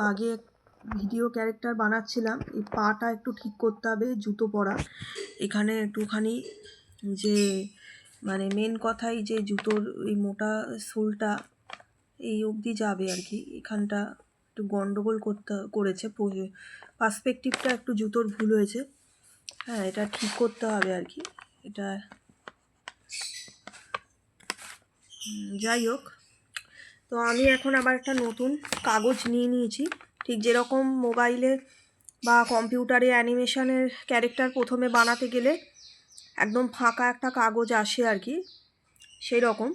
আগে video character বানাচ্ছিলাম, এই পাটা একটু ঠিক করতে হবে, জুতো পরা এখানে একটুখানি যে মানে মেন কথাই যে জুতোর এই মোটা সোলটা এই অবধি যাবে আর কি, এখানটা একটু গন্ডগোল করেছে, পার্সপেক্টিভটা একটু জুতোর ভুল হয়েছে। হ্যাঁ, এটা ঠিক করতে হবে আর কি। এটা যাই হোক, তো আমি এখন আবার একটা নতুন কাগজ নিয়ে নিয়েছি, ঠিক যেরকম মোবাইলে বা কম্পিউটারে অ্যানিমেশনের ক্যারেক্টার প্রথমে বানাতে গেলে একদম ফাঁকা একটা কাগজ আসে আর কি, সেই রকম।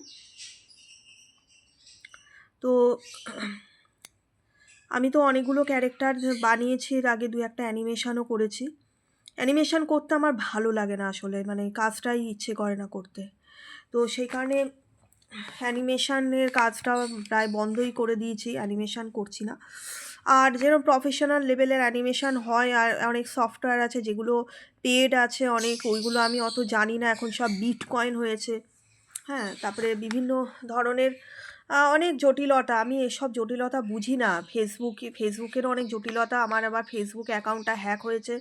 তো আমি তো অনেকগুলো ক্যারেক্টার বানিয়েছি, এর আগে দু একটা অ্যানিমেশনও করেছি। অ্যানিমেশন করতে আমার ভালো লাগে না আসলে, মানে কাজটাই ইচ্ছে করে না করতে। তো সেই কারণে অ্যানিমেশনের কাজটা প্রায় বন্ধই করে দিয়েছি, অ্যানিমেশন করছি না। আর যেরকম প্রফেশনাল লেভেলের অ্যানিমেশন হয়, আর অনেক সফটওয়্যার আছে যেগুলো পেড আছে অনেক, ওইগুলো আমি অত জানি না, এখন সব বিটকয়েন হয়েছে। হ্যাঁ, তারপরে বিভিন্ন ধরনের অনেক জটিলতা, আমি এসব জটিলতা বুঝি না। ফেসবুকেরও অনেক জটিলতা, আমার আবার ফেসবুক অ্যাকাউন্টটা হ্যাক হয়েছে।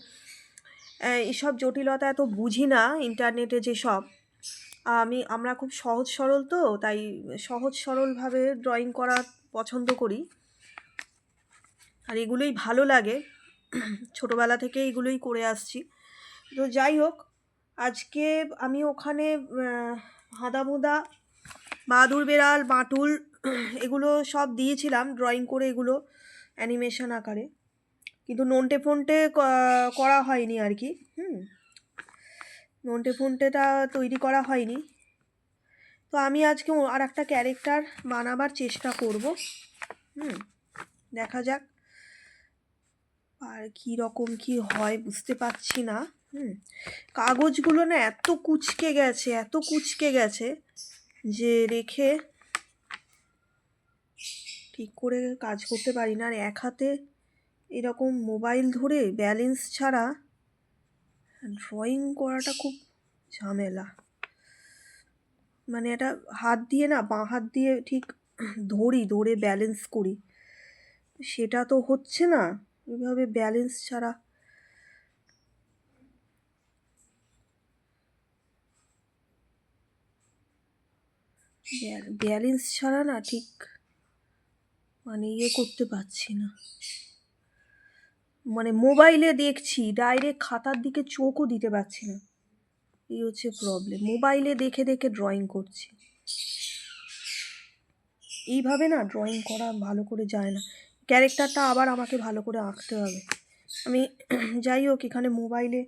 এসব জটিলতা এত বুঝি না, ইন্টারনেটে যেসব আমরা খুব সহজ সরল, তো তাই সহজ সরলভাবে ড্রয়িং করা পছন্দ করি, আর এগুলোই ভালো লাগে। ছোটোবেলা থেকে এগুলোই করে আসছি। তো যাই হোক, আজকে আমি ওখানে হাঁদামুদা, বাদুর বেড়াল, বাঁটুল এগুলো সব দিয়েছিলাম ড্রয়িং করে, এগুলো অ্যানিমেশন আকারে, কিন্তু নন্টে ফন্টে করা হয়নি আর কি। নন্টে ফন্টেটা তৈরি করা হয়নি। তো আমি আজকে আর একটা ক্যারেক্টার বানাবার চেষ্টা করব। দেখা যাক আর কি রকম কি হয়, বুঝতে পারছি না। কাগজগুলো না এত কুঁচকে গেছে যে রেখে ঠিক করে কাজ করতে পারি না। আর এক হাতে এরকম মোবাইল ধরে ব্যালেন্স ছাড়া ড্রয়িং করাটা খুব ঝামেলা। মানে এটা হাত দিয়ে না, বাঁ হাত দিয়ে ঠিক ধরে ব্যালেন্স করি, সেটা তো হচ্ছে না এভাবে ব্যালেন্স ছাড়া। ব্যালেন্স ছাড়া না ঠিক মানে করতে পারছি না। মানে মোবাইলে দেখছি, ডাইরেক্ট খাতার দিকে চোখও দিতে পারছি না, এই হচ্ছে প্রবলেম। মোবাইলে দেখে দেখে ড্রয়িং করছি, এইভাবে না ড্রয়িং করা ভালো করে যায় না। ক্যারেক্টারটা আবার আমাকে ভালো করে আঁকতে হবে। আমি যাই হোক, এখানে মোবাইলে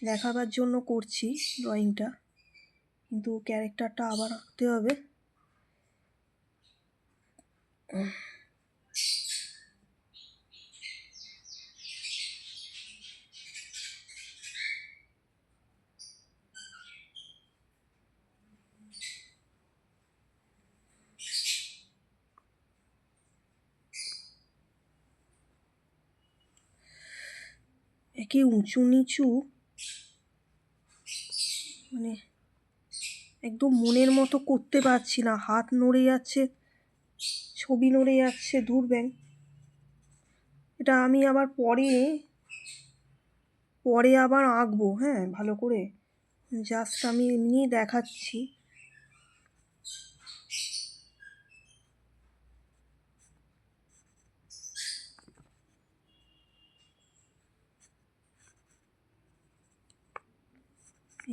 দেখাবার জন্য করছি ড্রয়িংটা, কিন্তু ক্যারেক্টারটা আবার আঁকতে হবে। একে উঁচু নিচু, মানে একদম মনের মতো করতে পারছি না, হাত নড়ে যাচ্ছে, ছবি নড়ে যাচ্ছে, দূর ব্যাং। এটা আমি আবার পরে আবার আঁকবো, হ্যাঁ, ভালো করে। জাস্ট আমি এমনি দেখাচ্ছি।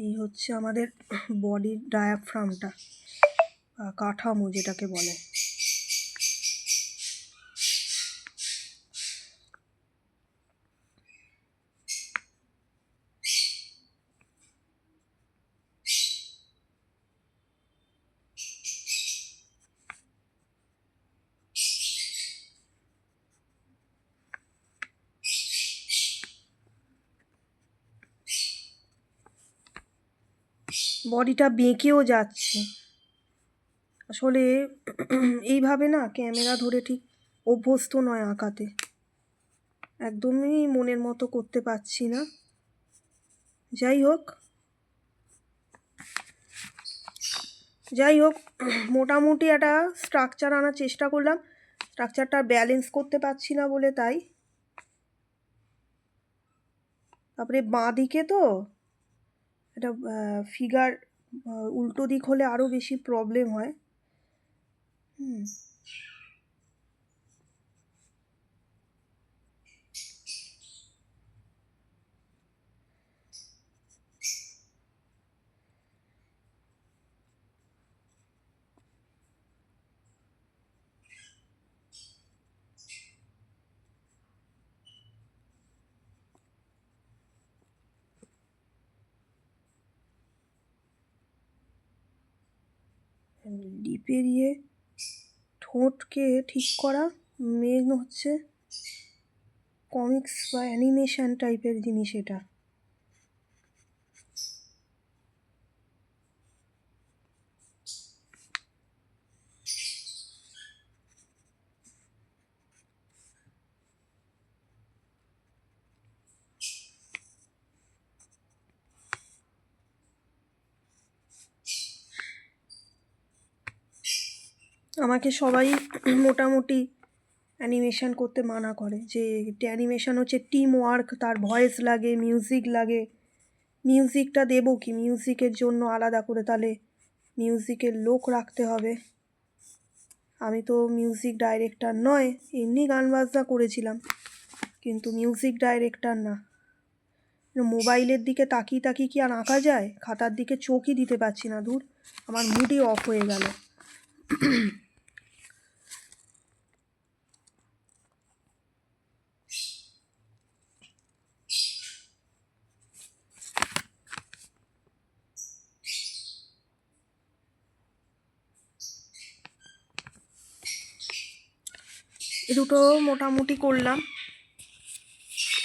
এই হচ্ছে আমাদের বডির ডায়াফ্রামটা, কাঠামো যেটাকে বলে। বডিটা বেঁকেও যাচ্ছে আসলে, এইভাবে না ক্যামেরা ধরে ঠিক অভ্যস্ত নয় আঁকাতে, একদমই মনের মতো করতে পারছি না। যাই হোক, মোটামুটি একটা স্ট্রাকচার আনার চেষ্টা করলাম। স্ট্রাকচারটা ব্যালেন্স করতে পারছি না বলে তাই। তারপরে বাঁ দিকে তো এটা ফিগার উল্টো দিক হলে আরও বেশি প্রবলেম হয়। হুম। লিপের ঠোঁটকে ঠিক করা মেন হচ্ছে কমিক্স বা অ্যানিমেশন টাইপের জিনিস এটা। আমাকে সবাই মোটামুটি অ্যানিমেশন করতে মানা করে, যে অ্যানিমেশন হচ্ছে টিম ওয়ার্ক, তার ভয়েস লাগে, মিউজিক লাগে। মিউজিকটা দেবো কি, মিউজিকের জন্য আলাদা করে তাহলে মিউজিকের লোক রাখতে হবে। আমি তো মিউজিক ডাইরেক্টর নয়, এমনি গান বাজনা করেছিলাম, কিন্তু মিউজিক ডাইরেক্টর না। মোবাইলের দিকে তাকিয়ে তাকিয়ে কি আর আঁকা যায়? খাতার দিকে চোখই দিতে পারছি না, দূর আমার মুডই অফ হয়ে গেল। এ দুটো মোটামুটি করলাম।